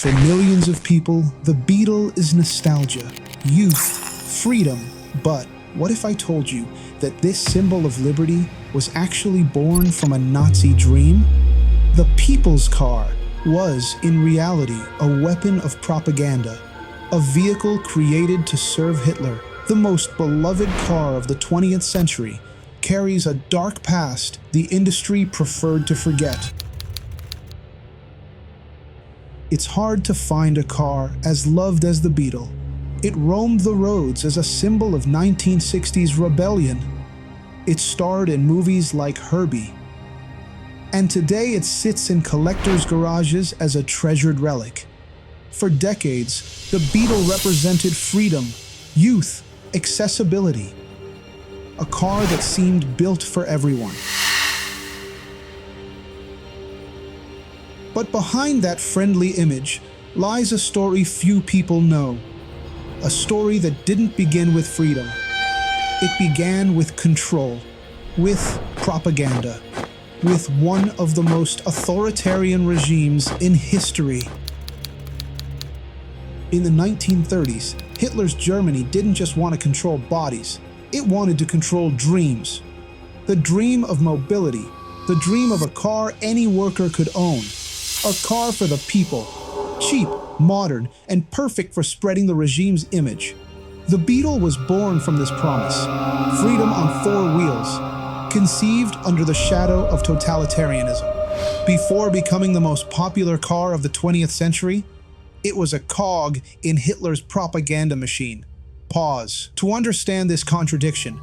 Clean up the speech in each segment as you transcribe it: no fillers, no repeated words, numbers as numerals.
For millions of people, the Beetle is nostalgia, youth, freedom. But what if I told you that this symbol of liberty was actually born from a Nazi dream? The people's car was, in reality, a weapon of propaganda, a vehicle created to serve Hitler. The most beloved car of the 20th century carries a dark past the industry preferred to forget. It's hard to find a car as loved as the Beetle. It roamed the roads as a symbol of 1960s rebellion. It starred in movies like Herbie. And today it sits in collectors' garages as a treasured relic. For decades, the Beetle represented freedom, youth, accessibility. A car that seemed built for everyone. But behind that friendly image lies a story few people know. A story that didn't begin with freedom. It began with control, with propaganda, with one of the most authoritarian regimes in history. In the 1930s, Hitler's Germany didn't just want to control bodies, it wanted to control dreams. The dream of mobility, the dream of a car any worker could own. A car for the people, cheap, modern, and perfect for spreading the regime's image. The Beetle was born from this promise. Freedom on 4 wheels, conceived under the shadow of totalitarianism. Before becoming the most popular car of the 20th century, it was a cog in Hitler's propaganda machine. Pause. To understand this contradiction,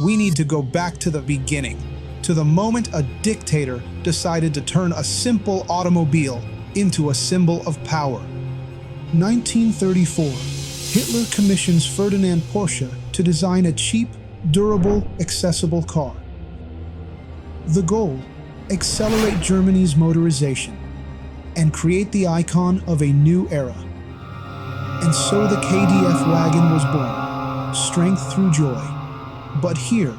we need to go back to the beginning, to the moment a dictator decided to turn a simple automobile into a symbol of power. 1934, Hitler commissions Ferdinand Porsche to design a cheap, durable, accessible car. The goal: accelerate Germany's motorization and create the icon of a new era. And so the KdF-Wagen was born, strength through joy. But here,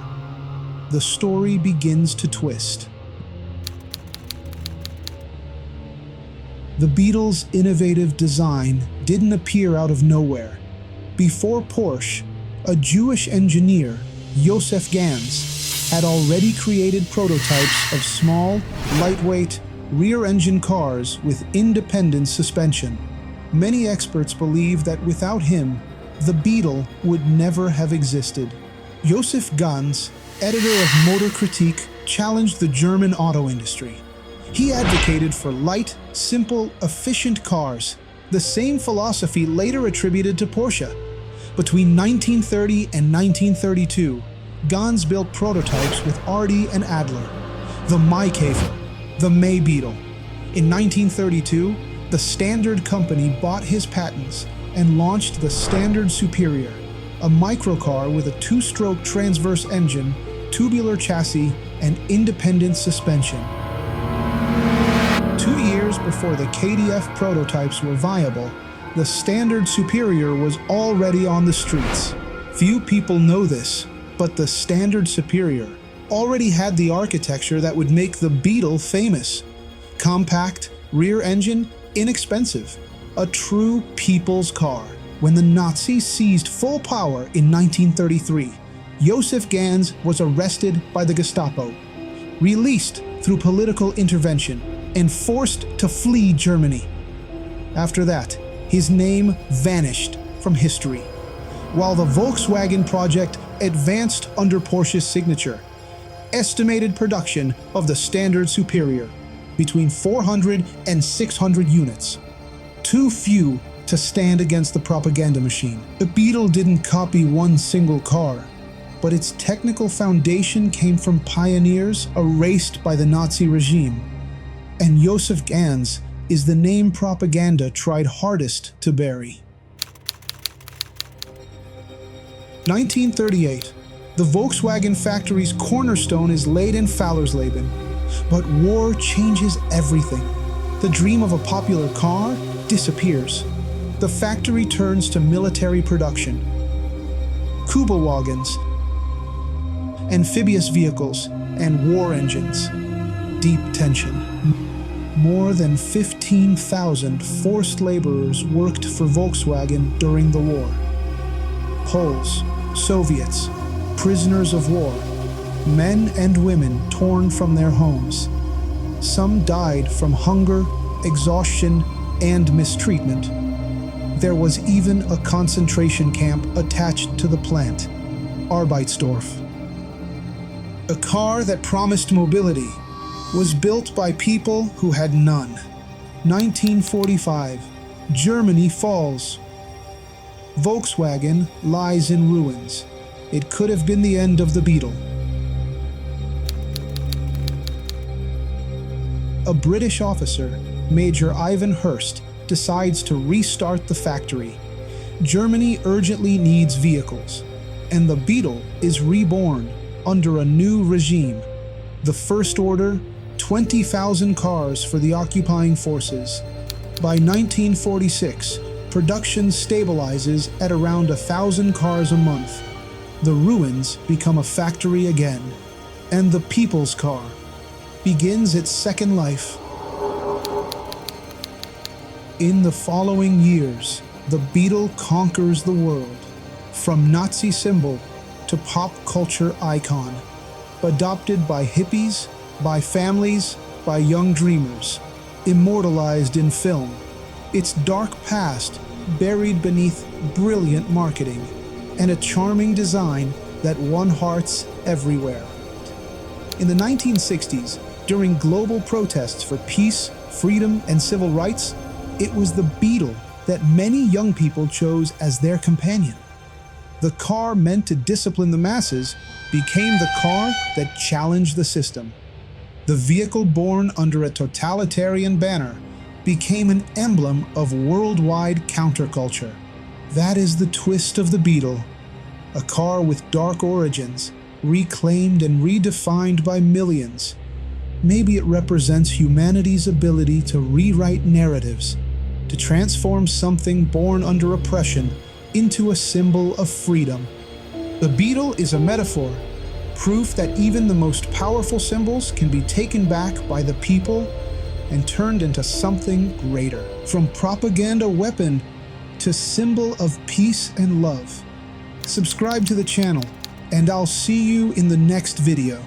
the story begins to twist. The Beetle's innovative design didn't appear out of nowhere. Before Porsche, a Jewish engineer, Josef Ganz, had already created prototypes of small, lightweight, rear-engine cars with independent suspension. Many experts believe that without him, the Beetle would never have existed. Josef Ganz, editor of Motor Critique, challenged the German auto industry. He advocated for light, simple, efficient cars, the same philosophy later attributed to Porsche. Between 1930 and 1932, Ganz built prototypes with Ardi and Adler, the Maikäfer, the May Beetle. In 1932, the Standard Company bought his patents and launched the Standard Superior, a microcar with a 2-stroke transverse engine, tubular chassis, and independent suspension. 2 years before the KdF prototypes were viable, the Standard Superior was already on the streets. Few people know this, but the Standard Superior already had the architecture that would make the Beetle famous. Compact, rear engine, inexpensive. A true people's car. When the Nazis seized full power in 1933, Josef Ganz was arrested by the Gestapo, released through political intervention, and forced to flee Germany. After that, his name vanished from history, while the Volkswagen project advanced under Porsche's signature. Estimated production of the Standard Superior between 400 and 600 units. Too few to stand against the propaganda machine. The Beetle didn't copy one single car, but its technical foundation came from pioneers erased by the Nazi regime. And Josef Ganz is the name propaganda tried hardest to bury. 1938, the Volkswagen factory's cornerstone is laid in Fallersleben. But war changes everything. The dream of a popular car disappears. The factory turns to military production. Kübelwagens, amphibious vehicles, and war engines. Deep tension. More than 15,000 forced laborers worked for Volkswagen during the war. Poles, Soviets, prisoners of war, men and women torn from their homes. Some died from hunger, exhaustion, and mistreatment. There was even a concentration camp attached to the plant, Arbeitsdorf. A car that promised mobility was built by people who had none. 1945, Germany falls. Volkswagen lies in ruins. It could have been the end of the Beetle. A British officer, Major Ivan Hirst, decides to restart the factory. Germany urgently needs vehicles, and the Beetle is reborn under a new regime. The First Order, 20,000 cars for the occupying forces. By 1946, production stabilizes at around 1,000 cars a month. The ruins become a factory again, and the people's car begins its second life. In the following years, the Beetle conquers the world, from Nazi symbol to pop culture icon, adopted by hippies, by families, by young dreamers, immortalized in film, its dark past buried beneath brilliant marketing and a charming design that won hearts everywhere. In the 1960s, during global protests for peace, freedom, and civil rights, it was the Beetle that many young people chose as their companion. The car meant to discipline the masses became the car that challenged the system. The vehicle born under a totalitarian banner became an emblem of worldwide counterculture. That is the twist of the Beetle, a car with dark origins, reclaimed and redefined by millions. Maybe it represents humanity's ability to rewrite narratives, to transform something born under oppression into a symbol of freedom. The Beetle is a metaphor, proof that even the most powerful symbols can be taken back by the people and turned into something greater. From propaganda weapon to symbol of peace and love. Subscribe to the channel, and I'll see you in the next video.